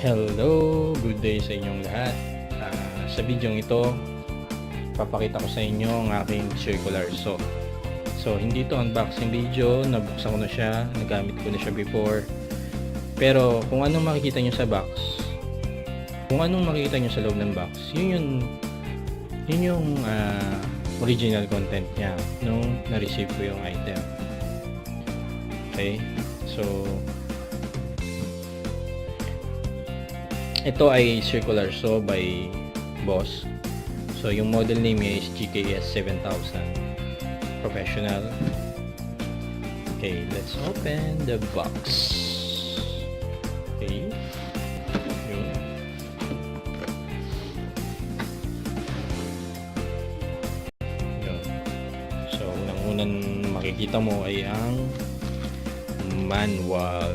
Hello! Good day sa inyong lahat. Sa video ito, papakita ko sa inyo ang aking circular saw. So, hindi ito unboxing video. Nabuksan ko na siya. Nagamit ko na siya before. Pero, kung anong makikita nyo sa box, kung anong makikita nyo sa loob ng box, yun yung original content niya nung na-receive ko yung item. Okay? So, ito ay circular saw by Boss. So, yung model name niya is GKS 7000 Professional. Okay, let's open the box. Okay. Yun. Yun. So, unang-unang makikita mo ay ang manual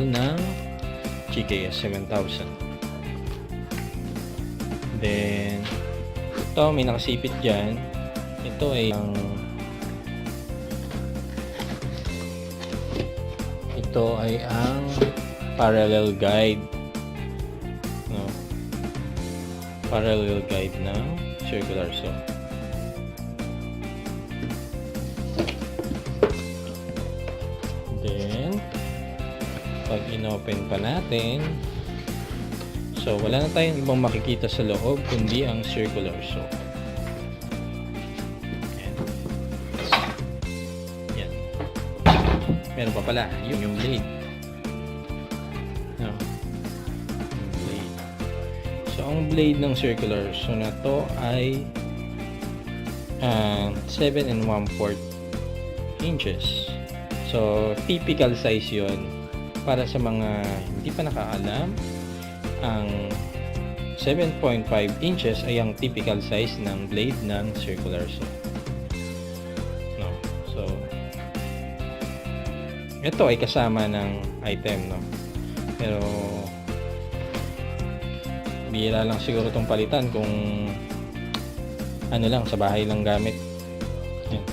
ng GKS 7000. Then, ito may nakasipit dyan. Ito ay ang parallel guide, no? Parallel guide ng circular saw. Then, pag inopen pa natin, so wala na tayong ibang makikita sa loob kundi ang circular saw. Yan. Meron pa pala yung blade. No. Yung blade. So ang blade ng circular saw na to ay 7 1/4 inches. So typical size yon para sa mga hindi pa nakaalam. Ang 7.5 inches ay ang typical size ng blade ng circular saw. No. So, ito ay kasama ng item, no. Pero bihira lang siguro itong palitan kung ano lang, sa bahay lang gamit. Yan.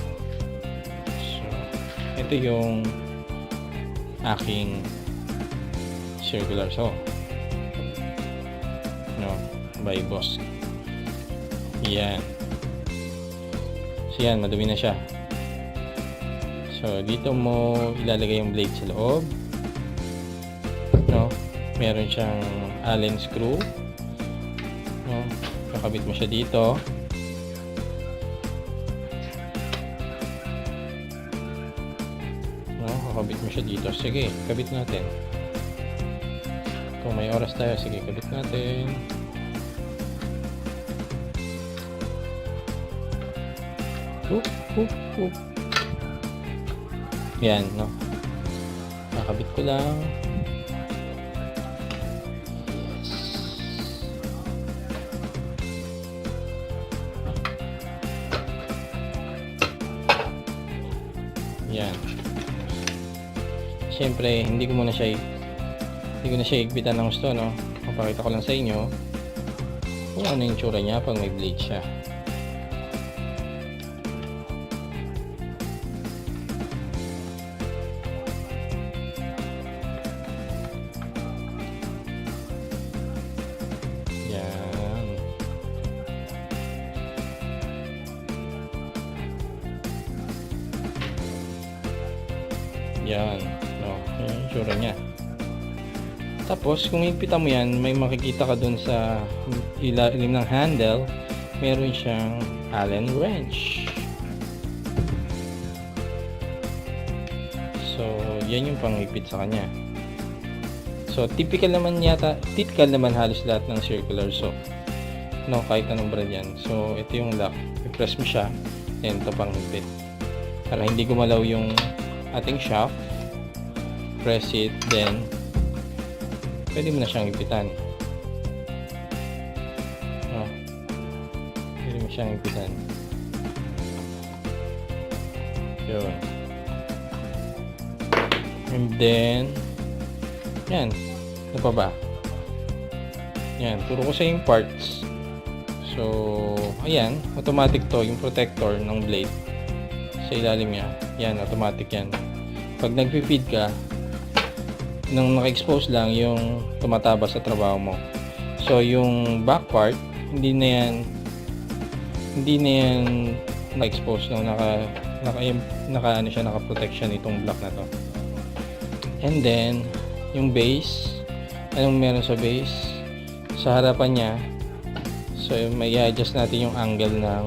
So, ito yung aking circular saw. No, by Boss. Yan. So yan, madumi na siya. So dito mo ilalagay yung blade sa loob. No, meron siyang Allen screw. No, kakabit mo siya dito. No, kakabit mo siya dito. Sige, kabit natin. Kung may oras tayo, sige, kabit natin. Yan, no? Nakabit ko lang. Yan. Siyempre, hindi ko na siya higpitan ng gusto, no? Papakita ko lang sa inyo kung ano yung tsura niya pag may blade siya. Yan. Yan, no? Yan yung tsura niya. Tapos, kung higpitan mo yan, may makikita ka dun sa ilalim ng handle, meron siyang Allen wrench. So, yan yung panghigpit sa kanya. So, typical naman halos lahat ng circular saw. No, kahit anong brand yan. So, ito yung lock. I-press mo siya, then ito panghigpit. Para hindi gumalaw yung ating shaft, press it, then pwede mo na siyang higpitan. Oh. Pwede mo siyang higpitan. Yun. And then, yan. Ano pa ba? Yan. Turo ko sa yung parts. So, ayan. Automatic to. Yung protector ng blade sa ilalim niya. Yan. Automatic yan. Pag nag-feed ka, nung naka-expose lang yung tumatabas sa trabaho mo. So yung back part hindi na yan na-expose nung naka ano siya, naka-protection itong block na to. And then yung base, anong meron sa base? Sa harapan niya, so may adjust natin yung angle ng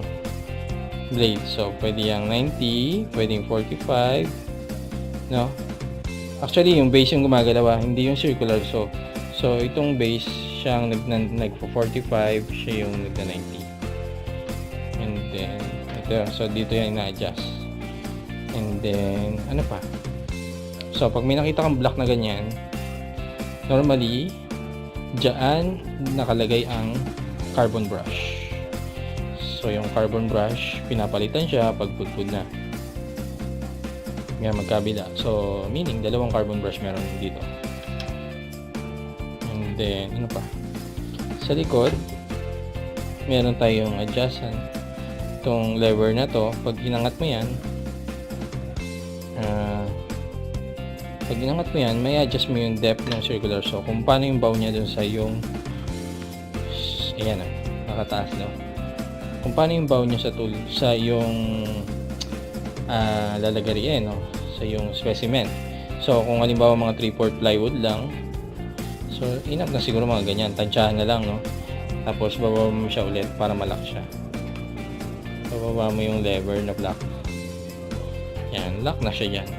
blade. So pwede yung 90, pwedeng 45, no? Actually yung base yung gumagalaw, hindi yung circular. So itong base siyang nagpo-45, siya yung nagna-90. And then ito, so dito yung ina-adjust. And then ano pa? So pag may nakita kang block na ganyan, normally diyan nakalagay ang carbon brush. So yung carbon brush, pinapalitan siya pag pudpud na. Ngayon magkabila. So meaning dalawang carbon brush meron dito. And then ano pa? Sa likod meron tayong adjustan. Itong lever na to, pag inangat mo yan, may adjust mo yung depth ng circular saw. Kung paano yung bow niya dun sa yung ayan nakataas no. Kung paano yung bow niya sa tool, sa yung lalagariin no, sa yung specimen. So kung halimbawa mga 3/4 plywood lang, so enough na siguro mga ganyan, tansyahan na lang no. Tapos bababa mo siya ulit para malak siya. Bababa mo yung lever na block. Yan, lock na siya dyan.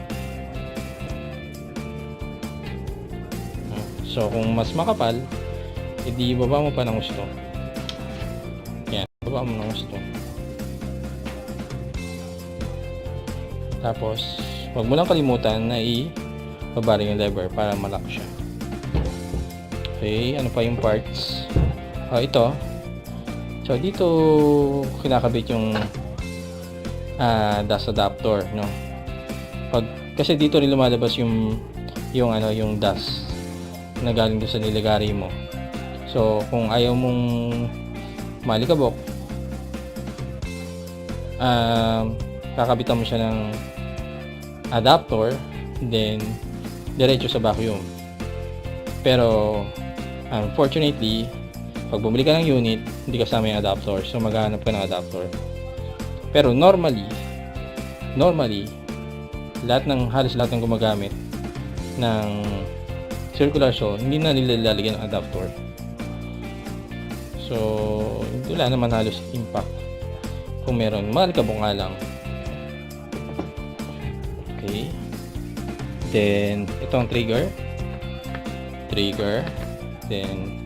So kung mas makapal, edi baba mo pa ng gusto. Yan, baba mo ng gusto. Tapos wag mo lang kalimutan na i-baba rin yung lever para malak siya. Okay, ano pa yung parts? Ito. So dito kinakabit yung dust adapter, no. Kasi dito rin lumalabas yung dust na galing doon sa nilagari mo. So kung ayaw mong malikabok, kakabitan mo siya ng adapter, then diretso sa vacuum. Pero unfortunately, pag bumili ka ng unit, hindi kasama yung adapter, so maghahanap ka ng adapter. Pero normally halos lahat ng gumagamit ng circular saw, hindi na nilalagyan ng adapter. So wala naman halos impact kung meron, malikabok nga lang. Okay, then ito ang trigger, then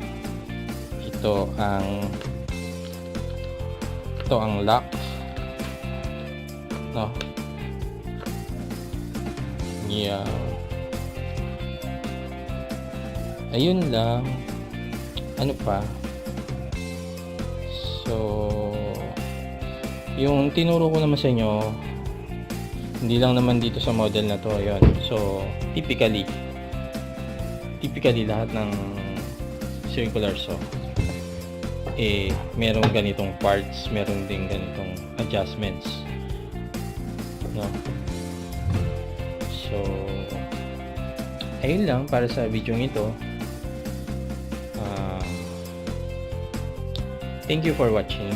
ito ang lock, no. Yeah, ayun lang. Ano pa? So yung tinuro ko naman sa inyo, hindi lang naman dito sa model na to. Ayun. So typically lahat ng circular saw meron ganitong parts, meron din ganitong adjustments, no. So ayun lang para sa video ito. Thank you for watching.